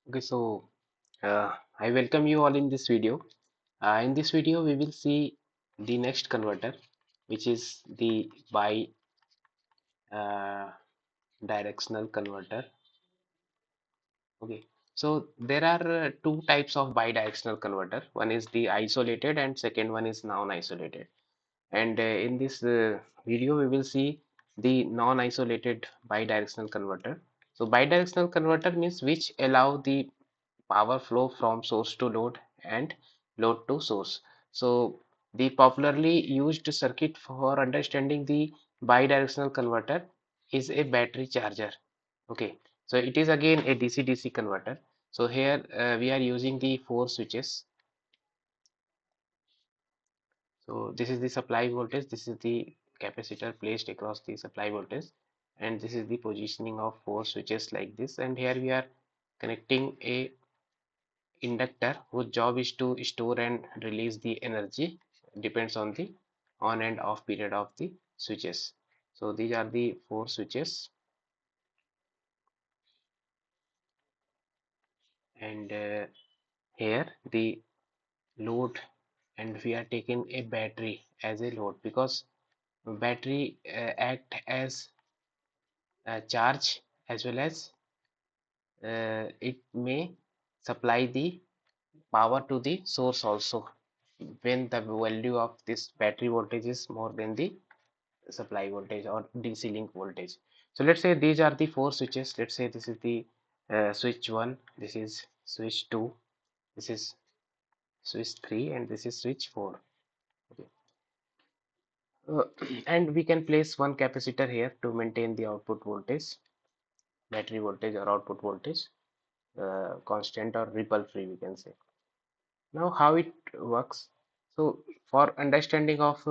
Okay, so I welcome you all in this video. In this video, we will see the next converter, which is the uh, directional converter. Okay, so there are two types of bidirectional converter. One is the isolated, and second one is non-isolated. And in this video, we will see the non-isolated bidirectional converter. So bidirectional converter means which allow the power flow from source to load and load to source. So the popularly used circuit for understanding the bidirectional converter is a battery charger. Okay, so it is again a DC-DC converter. So here we are using the four switches. So this is the supply voltage, this is the capacitor placed across the supply voltage, and this is the positioning of four switches like this. And here we are connecting a inductor whose job is to store and release the energy, depends on the on and off period of the switches. So these are the four switches, and here the load, and we are taking a battery as a load because battery act as a charge, as well as it may supply the power to the source also when the value of this battery voltage is more than the supply voltage or DC link voltage. So let's say these are the four switches. Let's say this is the switch 1, this is switch 2, this is switch 3, and this is switch 4. Okay. Uh, and we can place one capacitor here to maintain the output voltage, battery voltage or output voltage, constant or ripple free, we can say. Now how it works. So for understanding of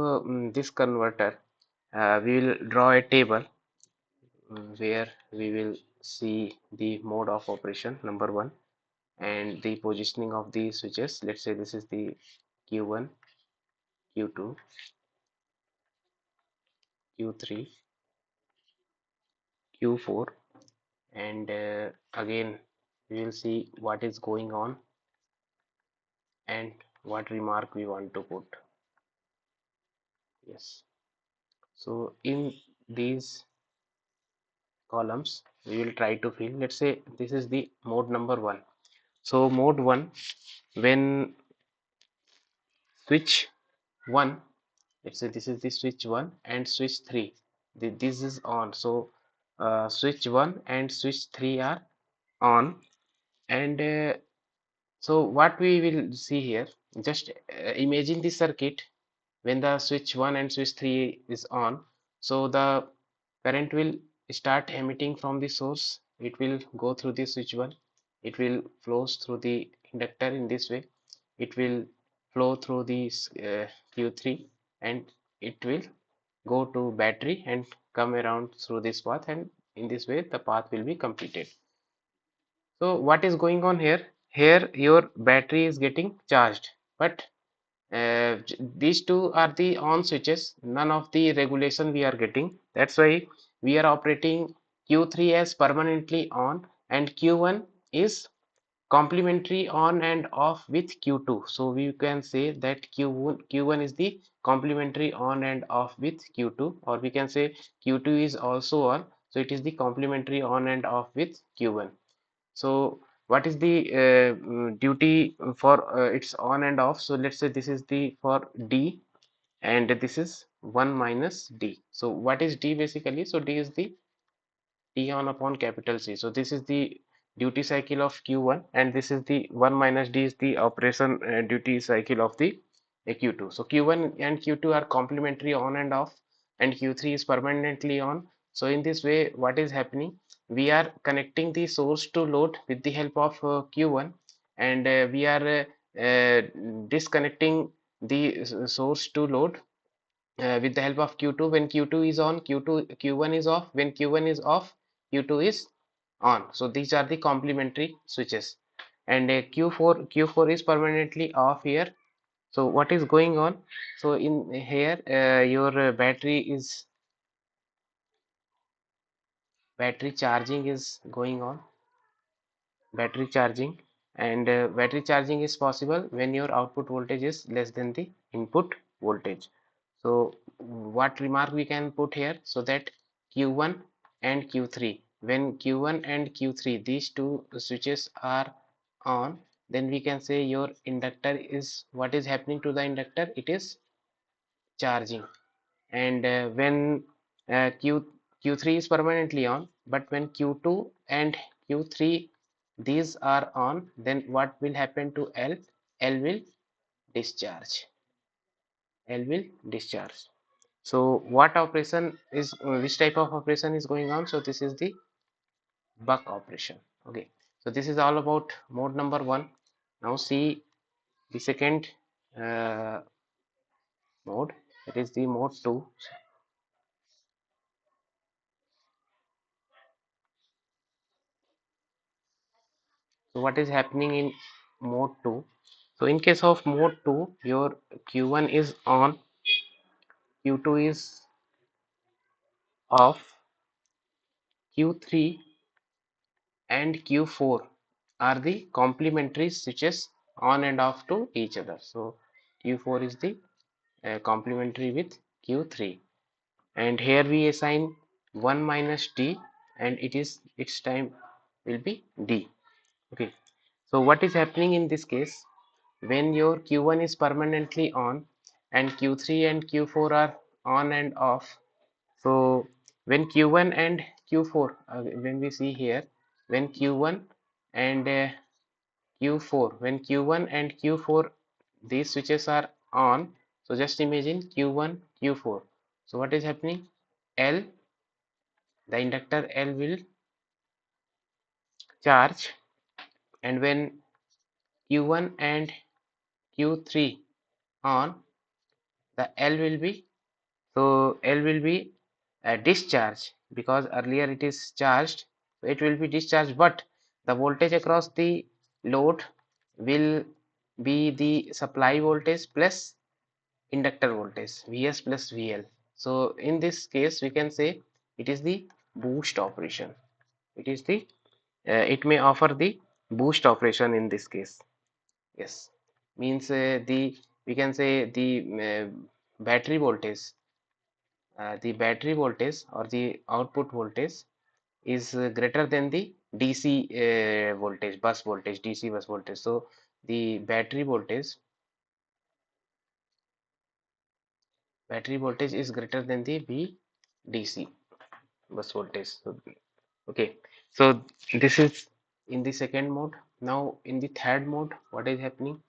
this converter, we will draw a table where we will see the mode of operation number one and the positioning of the switches. Let's say this is the Q1, Q2, Q3, Q4, and again we will see what is going on and what remark we want to put. Yes, so in these columns we will try to fill. Let's say this is the mode number one. So mode one, when switch 1, let's say this is the switch 1 and switch 3, this is on. So switch 1 and switch 3 are on, and so what we will see here, just imagine the circuit when the switch 1 and switch 3 is on. So the current will start emitting from the source, it will go through the switch 1, it will flows through the inductor in this way, it will flow through the Q3, and it will go to battery and come around through this path, and in this way the path will be completed. So what is going on here? Here your battery is getting charged, but these two are the on switches, none of the regulation we are getting. That's why we are operating Q3 as permanently on, and Q1 is complementary on and off with Q2. So we can say that Q1 is the complementary on and off with Q2, or we can say Q2 is also on, so it is the complementary on and off with Q1. So what is the duty for its on and off? So let's say this is the for D, and this is 1 minus D. So what is D basically? So D is the T on upon capital C. So this is the duty cycle of Q1, and this is the 1 minus D is the operation duty cycle of the Q2. So Q1 and Q2 are complementary on and off, and Q3 is permanently on. So in this way, what is happening? We are connecting the source to load with the help of Q1, and we are disconnecting the source to load with the help of Q2. When Q2 is on, Q1 is off. When Q1 is off, Q2 is on. So these are the complementary switches. And Q4 is permanently off here. So what is going on? So in here, your battery charging is going on. battery charging, and battery charging is possible when your output voltage is less than the input voltage. So what remark we can put here, so that Q1 and Q3, when Q1 and Q3 these two switches are on, then we can say your inductor is, what is happening to the inductor, it is charging. And when Q3 is permanently on, but when Q2 and Q3 these are on, then what will happen to L? L will discharge. L will discharge. So what operation is, which type of operation is going on? So this is the buck operation. Okay. So this is all about mode number one. Now see the second uh, mode, that is the mode two. So what is happening in mode 2? So in case of mode 2, your Q1 is on, Q2 is off, Q3 and Q4 are the complementary switches on and off to each other. So Q4 is the complementary with Q3, and here we assign 1 minus D, and its time will be D. Okay. So what is happening in this case? When your Q1 is permanently on and Q3 and Q4 are on and off. So when Q1 and Q4, when we see here, when Q1 and Q4, when Q1 and Q4 these switches are on, so just imagine Q1, Q4. So what is happening? L, the inductor L will charge, and when Q1 and Q3 on, the L will be, so L will be discharged, because earlier it is charged, so it will be discharged, but the voltage across the load will be the supply voltage plus inductor voltage, Vs plus Vl. So in this case we can say it is the boost operation. It is the it may offer the boost operation in this case. Yes, means the, we can say battery voltage, the battery voltage or the output voltage is greater than the DC voltage, bus voltage, DC bus voltage. So the battery voltage is greater than the VDC bus voltage. So, okay, so this is in the second mode. Now in the third mode, what is happening?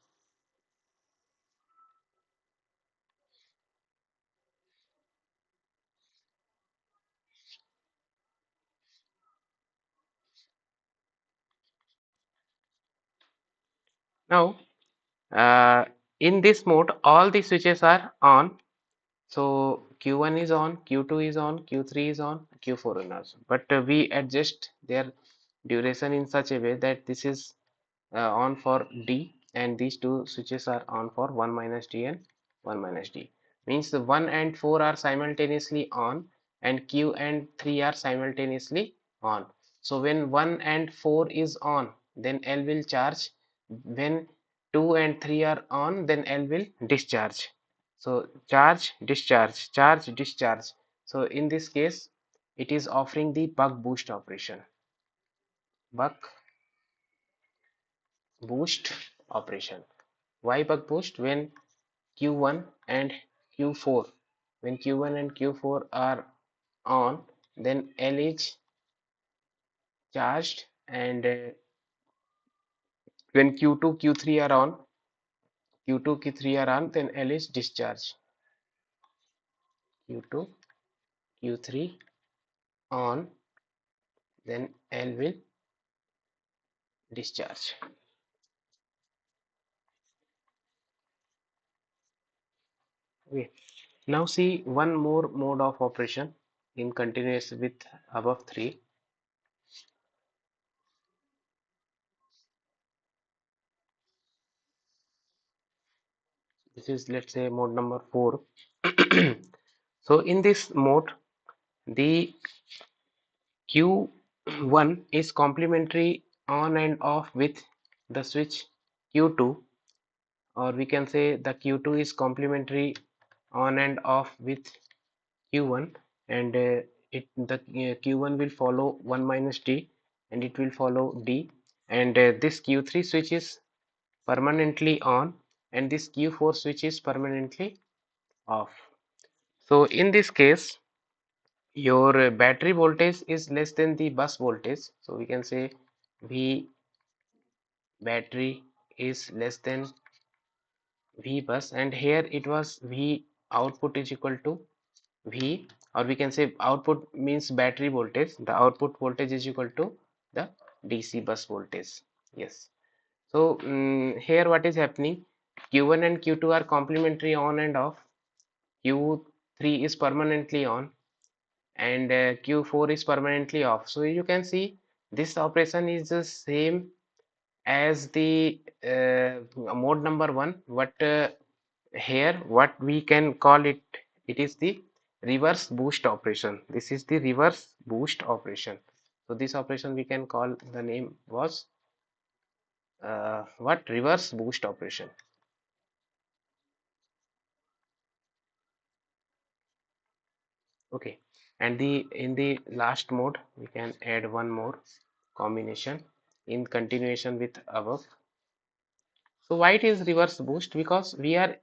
Now uh, in this mode, all the switches are on. So Q1 is on, Q2 is on, Q3 is on, Q4 is on. But we adjust their duration in such a way that this is on for D, and these two switches are on for 1 minus D and 1 minus D. Means the 1 and 4 are simultaneously on, and Q and 3 are simultaneously on. So when 1 and 4 is on, then L will charge. When 2 and 3 are on, then L will discharge. So charge, discharge, charge, discharge. So in this case, it is offering the buck boost operation. Buck boost operation. Why buck boost? When Q1 and Q4, when Q1 and Q4 are on, then L is charged, and when Q2, Q3 are on, Q2, Q3 are on, then L is discharged. Q2, Q3 on, then L will discharge. Okay. Now see one more mode of operation in continuous with above three. This is, let's say, mode number 4. So in this mode, the Q1 is complementary on and off with the switch Q2, or we can say the Q2 is complementary on and off with Q1, and it the Q1 will follow 1 minus D, and it will follow D, and this Q3 switch is permanently on, and this Q4 switch is permanently off. So in this case, your battery voltage is less than the bus voltage, so we can say V battery is less than V bus, and here it was V output is equal to V, or we can say output means battery voltage, the output voltage is equal to the DC bus voltage. Yes. So here what is happening, Q1 and Q2 are complementary on and off, Q3 is permanently on, and Q4 is permanently off. So you can see this operation is the same as the mode number one, but here what we can call it, it is the reverse boost operation. This is the reverse boost operation. So this operation we can call, the name was what, reverse boost operation. Okay, and the in the last mode we can add one more combination in continuation with above. So why it is reverse boost? Because we are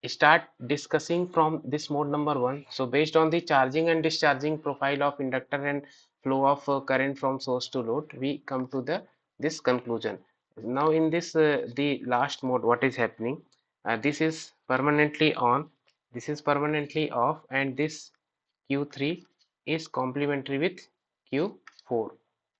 start discussing from this mode number one. So based on the charging and discharging profile of inductor and flow of current from source to load, we come to the this conclusion. Now in this the last mode, what is happening, this is permanently on, this is permanently off, and this Q3 is complementary with Q4.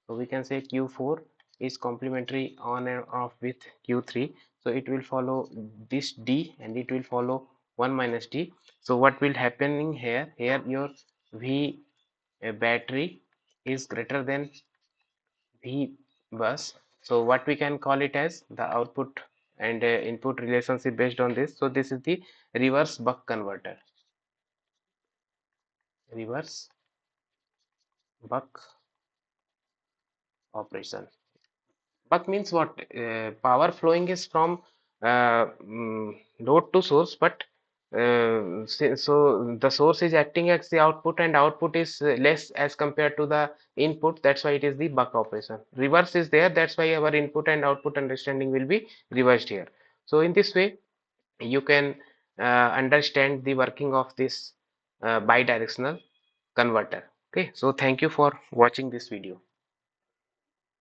So we can say Q4 is complementary on and off with Q3. So it will follow this D, and it will follow 1 minus D. So what will happening here? Here your V battery is greater than V bus. So what we can call it as the output and input relationship based on this. So this is the reverse buck converter. Reverse buck operation. Buck means what? Power flowing is from load to source, but so the source is acting as the output, and output is less as compared to the input. That's why it is the buck operation. Reverse is there. That's why our input and output understanding will be reversed here. So in this way, you can understand the working of this bidirectional converter. Okay. So thank you for watching this video.